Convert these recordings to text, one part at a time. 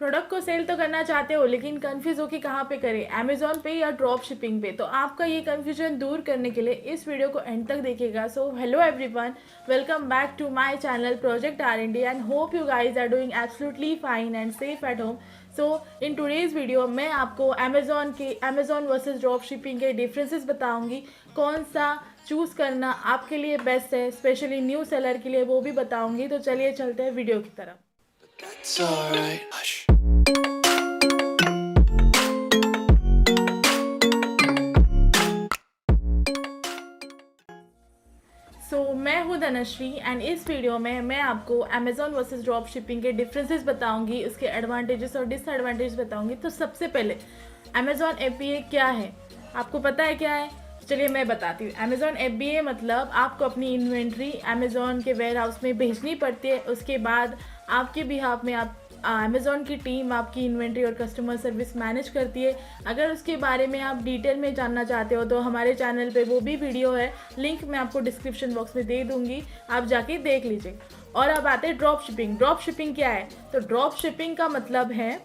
Product को cell तो करना चाहते हो लेकिन कंफ्यूज हो कि कहाँ पे करें, अमेजोन पे या ड्रॉप शिपिंग पे। तो आपका ये कंफ्यूजन दूर करने के लिए इस वीडियो को एंड तक देखिएगा। So hello everyone, welcome back to my channel project R&D and hope you guys are doing absolutely fine and safe at home. So in today's video मैं आपको अमेजोन वर्सेस ड्रॉप शिपिंग के differences बताऊंगी। कौन सा choose करना आपके लिए best है, स्पेशली न्यू सेलर के लिए, वो भी बताऊंगी। तो चलिए चलते हैं वीडियो की तरफ। That's alright. Hush. मैं हूँ धनश्री एंड इस वीडियो में मैं आपको अमेजोन वर्सेस ड्रॉप शिपिंग के डिफरेंसेस बताऊंगी, उसके एडवांटेजेस और डिसएडवांटेजेस बताऊंगी। तो सबसे पहले अमेजोन FBA क्या है, आपको पता है क्या है? चलिए मैं बताती हूँ। अमेजोन FBA मतलब आपको अपनी इन्वेंट्री अमेजोन के वेयर हाउस में भेजनी पड़ती है। उसके बाद आपके बिहाफ में आप अमेज़ॉन की टीम आपकी इन्वेंट्री और कस्टमर सर्विस मैनेज करती है। अगर उसके बारे में आप डिटेल में जानना चाहते हो तो हमारे चैनल पे वो भी वीडियो है, लिंक मैं आपको डिस्क्रिप्शन बॉक्स में दे दूँगी, आप जाके देख लीजिए। और अब आते हैं ड्रॉप शिपिंग। ड्रॉप शिपिंग क्या है? तो ड्रॉप शिपिंग का मतलब है,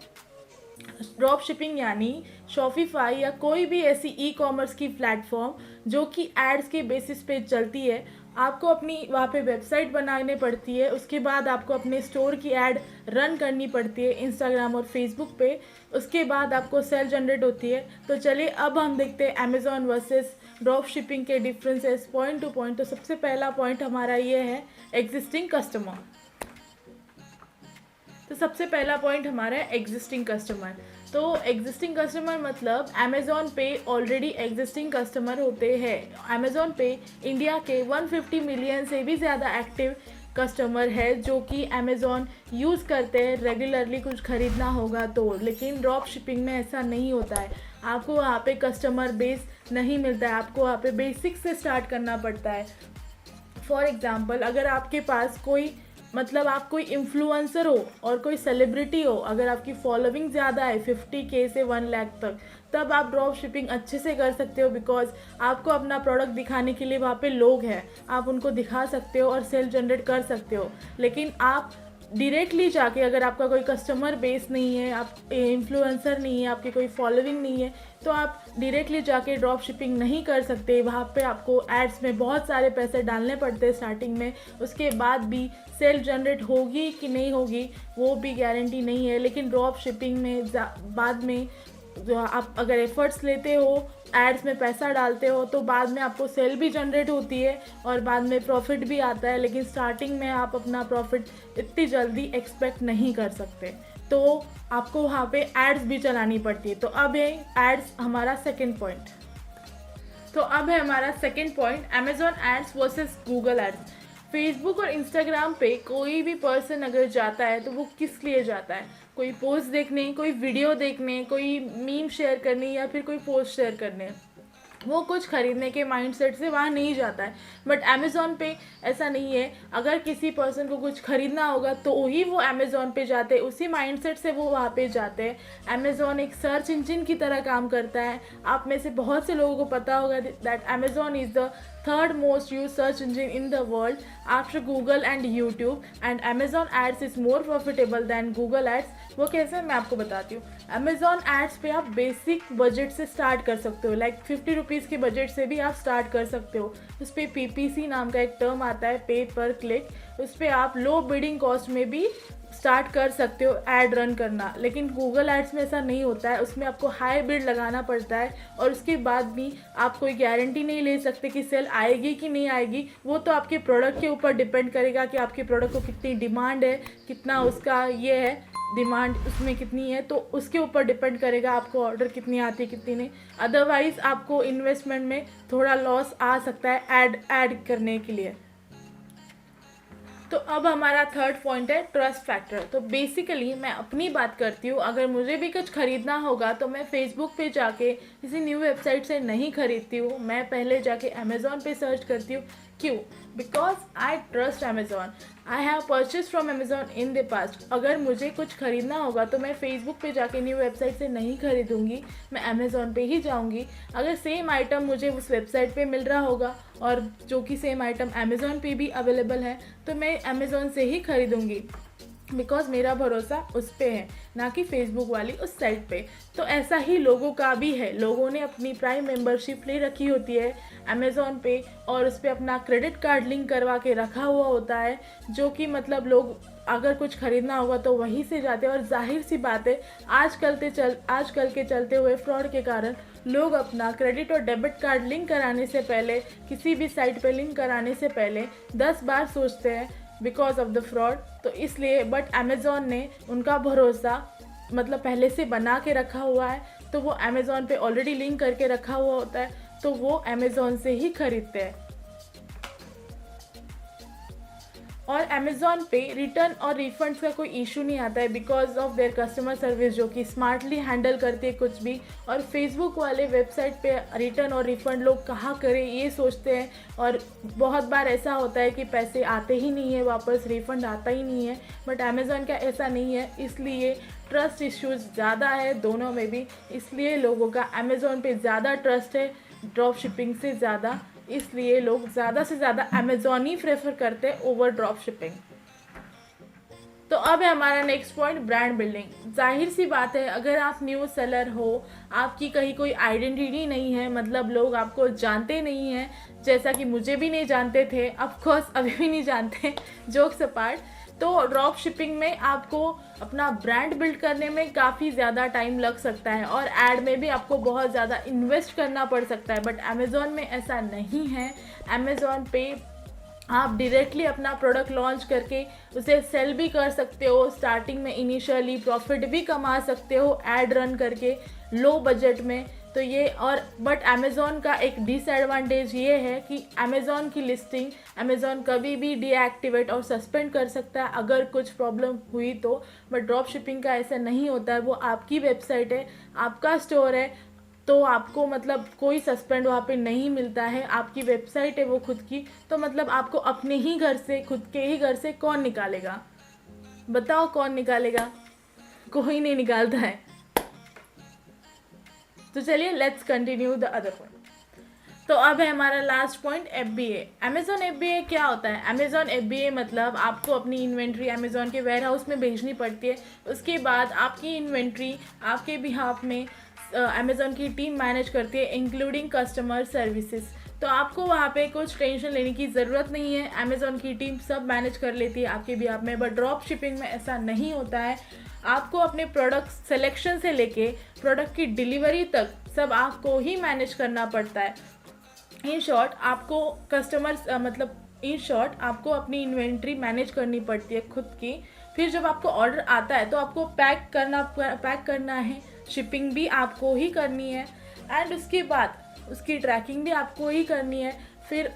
ड्रॉप शिपिंग यानी शॉपिफाई या कोई भी ऐसी ई-कॉमर्स की प्लेटफॉर्म जो कि एड्स के बेसिस पे चलती है। आपको अपनी वहाँ पे वेबसाइट बनाने पड़ती है, उसके बाद आपको अपने स्टोर की ऐड रन करनी पड़ती है इंस्टाग्राम और फेसबुक पे, उसके बाद आपको सेल जनरेट होती है। तो चलिए अब हम देखते हैं अमेजोन वर्सेस ड्रॉप शिपिंग के डिफरेंसेस पॉइंट टू पॉइंट। तो सबसे पहला पॉइंट हमारा ये है एग्जिस्टिंग कस्टमर। तो सबसे पहला पॉइंट हमारा है एग्जिस्टिंग कस्टमर। तो एग्जिस्टिंग कस्टमर मतलब अमेज़ॉन पे ऑलरेडी एग्जिस्टिंग कस्टमर होते हैं। अमेज़ॉन पे इंडिया के 150 मिलियन से भी ज़्यादा एक्टिव कस्टमर है जो कि अमेज़ॉन यूज़ करते हैं रेगुलरली कुछ ख़रीदना होगा तो। लेकिन ड्रॉप शिपिंग में ऐसा नहीं होता है, आपको वहाँ पे कस्टमर बेस नहीं मिलता है, आपको वहाँ पे बेसिक से स्टार्ट करना पड़ता है। फॉर एग्ज़ाम्पल, अगर आपके पास कोई आप कोई इन्फ्लुएंसर हो और कोई सेलिब्रिटी हो, अगर आपकी फॉलोइंग ज़्यादा है 50K से 1 लाख तक, तब आप ड्रॉप शिपिंग अच्छे से कर सकते हो। बिकॉज आपको अपना प्रोडक्ट दिखाने के लिए वहाँ पे लोग हैं, आप उनको दिखा सकते हो और सेल जनरेट कर सकते हो। लेकिन आप डायरेक्टली जाके, अगर आपका कोई कस्टमर बेस नहीं है, आप इन्फ्लुएंसर नहीं है, आपकी कोई फॉलोइंग नहीं है, तो आप डायरेक्टली जाके ड्रॉप शिपिंग नहीं कर सकते। वहाँ पे आपको एड्स में बहुत सारे पैसे डालने पड़ते हैं स्टार्टिंग में, उसके बाद भी सेल जनरेट होगी कि नहीं होगी वो भी गारंटी नहीं है। लेकिन ड्रॉप शिपिंग में बाद में जो आप अगर एफर्ट्स लेते हो, एड्स में पैसा डालते हो, तो बाद में आपको सेल भी जनरेट होती है और बाद में प्रॉफिट भी आता है। लेकिन स्टार्टिंग में आप अपना प्रॉफिट इतनी जल्दी एक्सपेक्ट नहीं कर सकते, तो आपको वहाँ पे एड्स भी चलानी पड़ती है। तो अब है एड्स हमारा सेकंड पॉइंट। तो अब है हमारा second point Amazon ads versus Google ads. Facebook और इंस्टाग्राम पे कोई भी पर्सन अगर जाता है तो वो किस लिए जाता है? कोई पोस्ट देखने, कोई वीडियो देखने, कोई मीम शेयर करने या फिर कोई पोस्ट शेयर करने, वो कुछ ख़रीदने के माइंडसेट से वहाँ नहीं जाता है। बट अमेज़ॉन पे ऐसा नहीं है, अगर किसी पर्सन को कुछ ख़रीदना होगा तो ही वो अमेज़ॉन पे जाते हैं, उसी माइंडसेट से वो वहाँ पे जाते हैं। अमेज़ॉन एक सर्च इंजन की तरह काम करता है। आप में से बहुत से लोगों को पता होगा that Amazon is the third most used search engine in the world after Google and YouTube, and Amazon ads is more profitable than Google ads। वो कैसे, मैं आपको बताती हूँ। Amazon ads पे आप बेसिक बजट से स्टार्ट कर सकते हो, लाइक 50 रुपीज़ के बजट से भी आप स्टार्ट कर सकते हो। उस पर PPC नाम का एक टर्म आता है, पे पर क्लिक, उस पर आप लो बिडिंग कॉस्ट में भी स्टार्ट कर सकते हो ऐड रन करना। लेकिन गूगल एड्स में ऐसा नहीं होता है, उसमें आपको हाई बिड लगाना पड़ता है और उसके बाद भी आप कोई गारंटी नहीं ले सकते कि सेल आएगी कि नहीं आएगी। वो तो आपके प्रोडक्ट के ऊपर डिपेंड करेगा कि आपके प्रोडक्ट को कितनी डिमांड है, कितना उसका ये है, डिमांड उसमें कितनी है, तो उसके ऊपर डिपेंड करेगा आपको ऑर्डर कितनी आती है कितनी नहीं। अदरवाइज़ आपको इन्वेस्टमेंट में थोड़ा लॉस आ सकता है ऐड करने के लिए। तो अब हमारा थर्ड पॉइंट है ट्रस्ट फैक्टर। तो बेसिकली मैं अपनी बात करती हूँ, अगर मुझे भी कुछ ख़रीदना होगा तो मैं फेसबुक पे जाके किसी न्यू वेबसाइट से नहीं ख़रीदती हूँ, मैं पहले जाके अमेज़ॉन पे सर्च करती हूँ। क्यों? Because I trust Amazon, I have purchase from Amazon in the past. अगर मुझे कुछ ख़रीदना होगा तो मैं फेसबुक पे जाके न्यू वेबसाइट से नहीं ख़रीदूँगी, मैं अमेज़ॉन पे ही जाऊँगी। अगर सेम आइटम मुझे उस वेबसाइट पे मिल रहा होगा और जो कि सेम आइटम अमेज़ॉन पे भी अवेलेबल है तो मैं अमेज़ॉन से ही ख़रीदूँगी। बिकॉज मेरा भरोसा उस पे है, ना कि फेसबुक वाली उस साइट पे। तो ऐसा ही लोगों का भी है, लोगों ने अपनी प्राइम मेंबरशिप ले रखी होती है अमेज़ॉन पे और उस पर अपना क्रेडिट कार्ड लिंक करवा के रखा हुआ होता है, जो कि मतलब लोग अगर कुछ ख़रीदना होगा तो वहीं से जाते हैं। और जाहिर सी बात है, आजकल के चलते हुए फ्रॉड के कारण लोग अपना क्रेडिट और डेबिट कार्ड लिंक कराने से पहले, किसी भी साइट पे लिंक कराने से पहले 10 बार सोचते हैं बिकॉज ऑफ द फ्रॉड। तो इसलिए बट अमेज़ॉन ने उनका भरोसा मतलब पहले से बना के रखा हुआ है, तो वो अमेज़ॉन पे ऑलरेडी लिंक करके रखा हुआ होता है, तो वो अमेज़ॉन से ही खरीदते हैं। और अमेज़ॉन पे रिटर्न और रिफंड्स का कोई इशू नहीं आता है because of their customer service, जो कि स्मार्टली हैंडल करती है कुछ भी। और फेसबुक वाले वेबसाइट पे रिटर्न और रिफ़ंड लोग कहाँ करें ये सोचते हैं, और बहुत बार ऐसा होता है कि पैसे आते ही नहीं है वापस, रिफ़ंड आता ही नहीं है। बट अमेज़ॉन का ऐसा नहीं है, इसलिए ट्रस्ट इश्यूज़ ज़्यादा है दोनों में भी, इसलिए लोगों का अमेज़ॉन पे ज़्यादा ट्रस्ट है ड्रॉप शिपिंग से ज़्यादा, इसलिए लोग ज़्यादा से ज़्यादा अमेज़ॉन ही प्रेफर करते हैं ओवर ड्रॉप शिपिंग। तो अब है हमारा नेक्स्ट पॉइंट, ब्रांड बिल्डिंग। जाहिर सी बात है, अगर आप न्यू सेलर हो, आपकी कहीं कोई आइडेंटिटी नहीं है, मतलब लोग आपको जानते नहीं हैं, जैसा कि मुझे भी नहीं जानते थे, ऑफ कोर्स अभी भी नहीं जानते, जोक्स अपार्ट। तो ड्रॉप शिपिंग में आपको अपना ब्रांड बिल्ड करने में काफ़ी ज़्यादा टाइम लग सकता है और ऐड में भी आपको बहुत ज़्यादा इन्वेस्ट करना पड़ सकता है। बट अमेज़ॉन में ऐसा नहीं है। अमेज़ॉन पे आप डायरेक्टली अपना प्रोडक्ट लॉन्च करके उसे सेल भी कर सकते हो, स्टार्टिंग में इनिशियली प्रॉफिट भी कमा सकते हो ऐड रन करके लो बजट में। तो ये और बट अमेज़ॉन का एक डिसएडवांटेज ये है कि अमेज़ॉन की लिस्टिंग अमेज़ॉन कभी भी डीएक्टिवेट और सस्पेंड कर सकता है अगर कुछ प्रॉब्लम हुई तो। बट ड्रॉप शिपिंग का ऐसा नहीं होता है, वो आपकी वेबसाइट है, आपका स्टोर है, तो आपको मतलब कोई सस्पेंड वहाँ पे नहीं मिलता है, आपकी वेबसाइट है वो खुद की। तो मतलब आपको अपने ही घर से, खुद के ही घर से कौन निकालेगा, बताओ कौन निकालेगा? कोई नहीं निकालता है। तो चलिए let's continue the other point. तो अब है हमारा last point, FBA। Amazon FBA क्या होता है? अमेज़ॉन FBA मतलब आपको अपनी इन्वेंट्री अमेज़ॉन के वेयर हाउस में भेजनी पड़ती है, उसके बाद आपकी इन्वेंट्री आपके बिहाफ में अमेज़ॉन की टीम मैनेज करती है, इंक्लूडिंग कस्टमर सर्विसेज। तो आपको वहाँ पे कुछ टेंशन लेने की ज़रूरत नहीं है, अमेज़ॉन की टीम सब मैनेज कर लेती है आपके बिहाफ में। बट ड्रॉप शिपिंग में ऐसा नहीं होता है, आपको अपने प्रोडक्ट सिलेक्शन से लेके प्रोडक्ट की डिलीवरी तक सब आपको ही मैनेज करना पड़ता है। इन शॉर्ट आपको आपको अपनी इन्वेंट्री मैनेज करनी पड़ती है खुद की। फिर जब आपको ऑर्डर आता है तो आपको पैक करना है, शिपिंग भी आपको ही करनी है, एंड उसके बाद उसकी ट्रैकिंग भी आपको ही करनी है। फिर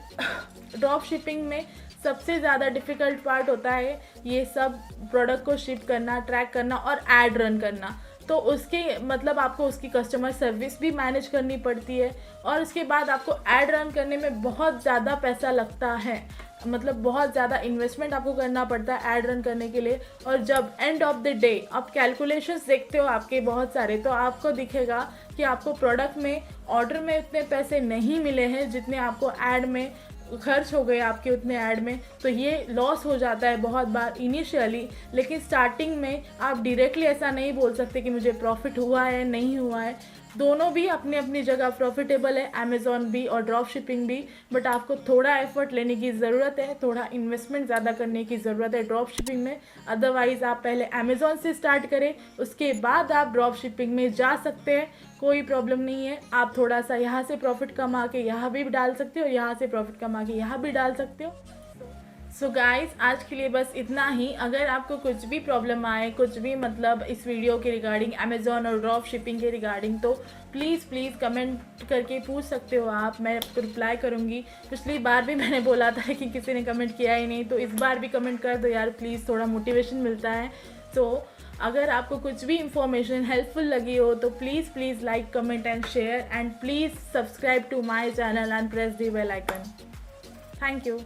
ड्रॉप शिपिंग में सबसे ज़्यादा डिफ़िकल्ट पार्ट होता है ये सब प्रोडक्ट को शिप करना, ट्रैक करना और ऐड रन करना। तो उसके मतलब आपको उसकी कस्टमर सर्विस भी मैनेज करनी पड़ती है, और उसके बाद आपको ऐड रन करने में बहुत ज़्यादा पैसा लगता है, मतलब बहुत ज़्यादा इन्वेस्टमेंट आपको करना पड़ता है ऐड रन करने के लिए। और जब एंड ऑफ द डे आप कैलकुलेशंस देखते हो आपके बहुत सारे, तो आपको दिखेगा कि आपको प्रोडक्ट में ऑर्डर में उतने पैसे नहीं मिले हैं जितने आपको ऐड में खर्च हो गए आपके उतने ऐड में। तो ये लॉस हो जाता है बहुत बार इनिशियली, लेकिन स्टार्टिंग में आप डायरेक्टली ऐसा नहीं बोल सकते कि मुझे प्रॉफिट हुआ है नहीं हुआ है। दोनों भी अपनी अपनी जगह प्रॉफिटेबल है, अमेज़ॉन भी और ड्रॉप शिपिंग भी। बट आपको थोड़ा एफर्ट लेने की ज़रूरत है, थोड़ा इन्वेस्टमेंट ज़्यादा करने की ज़रूरत है ड्रॉप शिपिंग में। अदरवाइज़ आप पहले अमेज़ॉन से स्टार्ट करें, उसके बाद आप ड्रॉप शिपिंग में जा सकते हैं, कोई प्रॉब्लम नहीं है। आप थोड़ा सा यहाँ से प्रॉफिट कमा के यहाँ भी डाल सकते हो, यहाँ से प्रॉफिट कमा के यहाँ भी डाल सकते हो। सो गाइस, आज के लिए बस इतना ही। अगर आपको कुछ भी प्रॉब्लम आए, कुछ भी मतलब इस वीडियो के रिगार्डिंग अमेज़ॉन और ड्रॉप शिपिंग के रिगार्डिंग, तो प्लीज़ कमेंट करके पूछ सकते हो आप, मैं आपको रिप्लाई करूँगी। पिछली बार भी मैंने बोला था कि किसी ने कमेंट किया ही नहीं, तो इस बार भी कमेंट कर दो यार प्लीज़, थोड़ा मोटिवेशन मिलता है। तो अगर आपको कुछ भी इंफॉर्मेशन हेल्पफुल लगी हो तो please like, comment and share, and please subscribe to my channel and press the bell icon. Thank you.